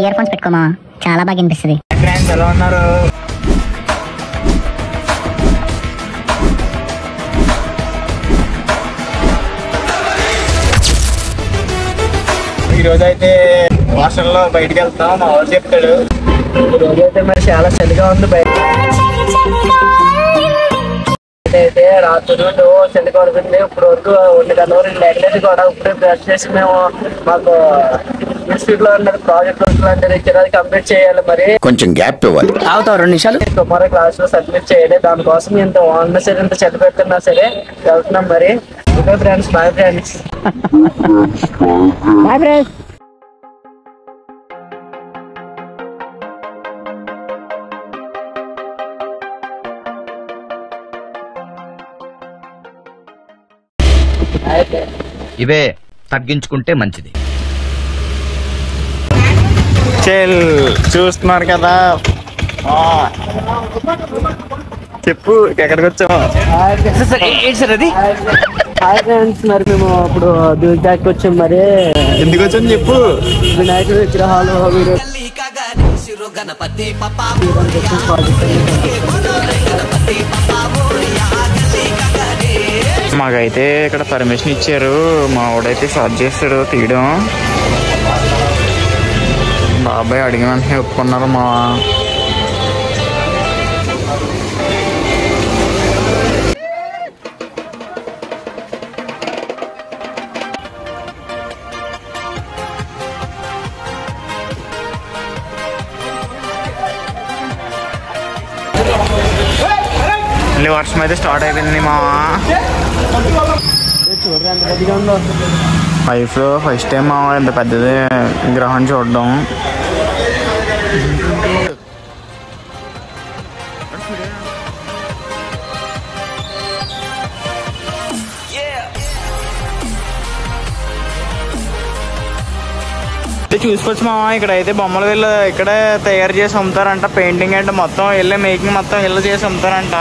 Ear phones పెట్టుకోమా, చాలా బాగా అనిపిస్తుంది. ఫ్రెండ్స్ ఎలా ఉన్నారు? ఈ రోజైతే హాస్టల్లో బయటికి వెళ్తాం. మా వాళ్ళు చెప్తాడు ఈ రోజైతే మరి చాలా చలిగా ఉంది. బయట అయితే రాత్రి చలి కొడుతుంది. ఇప్పుడు వరకు 1 గంటల వరకు లేకలేదు కూడా. ఇప్పుడే బ్రష్ చేసి మేము మాకు ఇన్స్టిట్యూట్ లో ఉన్న ప్రాజెక్ట్ వర్క్ అంటే ఇచ్చారు, అది కంప్లీట్ చేయాలి. మరి కొంచెం గ్యాప్ ఇవ్వాలి. అవుతావు 2 నిమిషాలు. టుమారో క్లాస్ లో సబ్మిట్ చేయాలి. దానికోసం ఇంత ఉన్నా సరే, ఇంత చలి పెడుతున్నా సరే వెళ్తున్నాం. మరి okay friends, bye friends. Bye friends. ఇవే తగ్గించుకుంటే మంచిది. చూస్తున్నారు కదా, చెప్పు ఎక్కడికి వచ్చాము? అది హాయ్ ఫ్రెండ్స్, మరి మేము ఇప్పుడు దుర్గాకి వచ్చాం. మరి ఎందుకు వచ్చాము చెప్పు. వినాయకుడి విగ్రహాలు మాకైతే ఇక్కడ పర్మిషన్ ఇచ్చారు. మా వాడైతే స్టార్ట్ చేస్తాడు తీయడం. బాబాయ్ అడిగిన వెంటనే ఒప్పుకున్నారు. మా మళ్ళీ వర్షం అయితే స్టార్ట్ అయిపోయింది. మా లైఫ్లో ఫస్ట్ టైం మా ఇంత పెద్దది గ్రహం చూడడం. చూసుకోవచ్చు మా ఇక్కడ అయితే బొమ్మలు వీళ్ళు ఇక్కడే తయారు చేసి అమ్ముతారంట. పెయింటింగ్ అంటే మొత్తం వెళ్ళి మేకింగ్ మొత్తం ఇల్లు చేసి అమ్ముతారంట.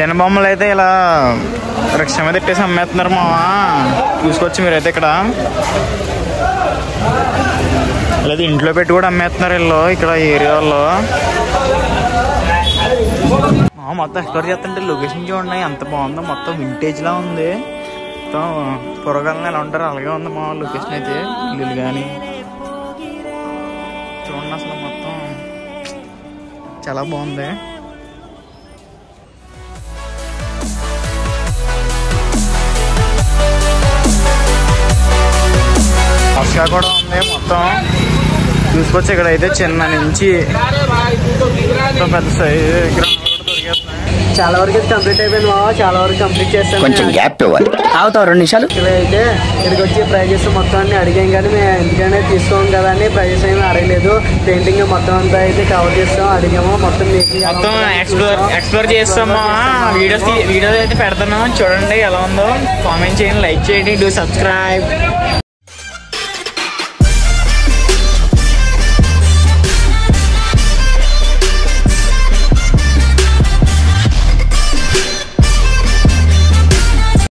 జన బొమ్మలు అయితే ఇలా రిక్షా మీద పెట్టేసి అమ్మేస్తున్నారు మావా. చూసుకోవచ్చు మీరైతే ఇక్కడ. లేదా ఇంట్లో పెట్టి కూడా అమ్మేస్తున్నారు వీళ్ళు ఇక్కడ ఏరియాలో. మొత్తం ఎక్స్ప్లోర్ చేస్తుంటే లొకేషన్ చూడండి ఎంత బాగుందో. మొత్తం వింటేజ్ లా ఉంది. మొత్తం పొరగాలని ఎలా ఉంటారు అలాగే ఉంది మా లొకేషన్ అయితే. ఇల్లు కానీ చూడండి అసలు మొత్తం చాలా బాగుంది. వర్షా కూడా ఉంది మొత్తం. చూసుకోవచ్చు ఇక్కడ అయితే చిన్న నుంచి పెద్ద సైజు చాలా వరకు కంప్లీట్ అయిపోయింది. చాలా వరకు కంప్లీట్ చేస్తాను. కొంచెం గ్యాప్ ఇవ్వాలి. అవుతావు 2 నిమిషాలు. అయితే ఇక్కడికి వచ్చి ప్రైజెస్ మొత్తం అన్ని అడిగాం, కానీ మేము ఎందుకంటే తీసుకోం కదా అని ప్రైజెస్ ఏమి అడగలేదు. పెయింటింగ్ మొత్తం అంతా అయితే కవర్ చేస్తాం, అడిగాము. మొత్తం మొత్తం ఎక్స్ప్లోర్ చేస్తాము. వీడియోస్ అయితే పెడతాను చూడండి ఎలా ఉందో. కామెంట్ చేయండి, లైక్ చేయండి, డూ సబ్స్క్రైబ్.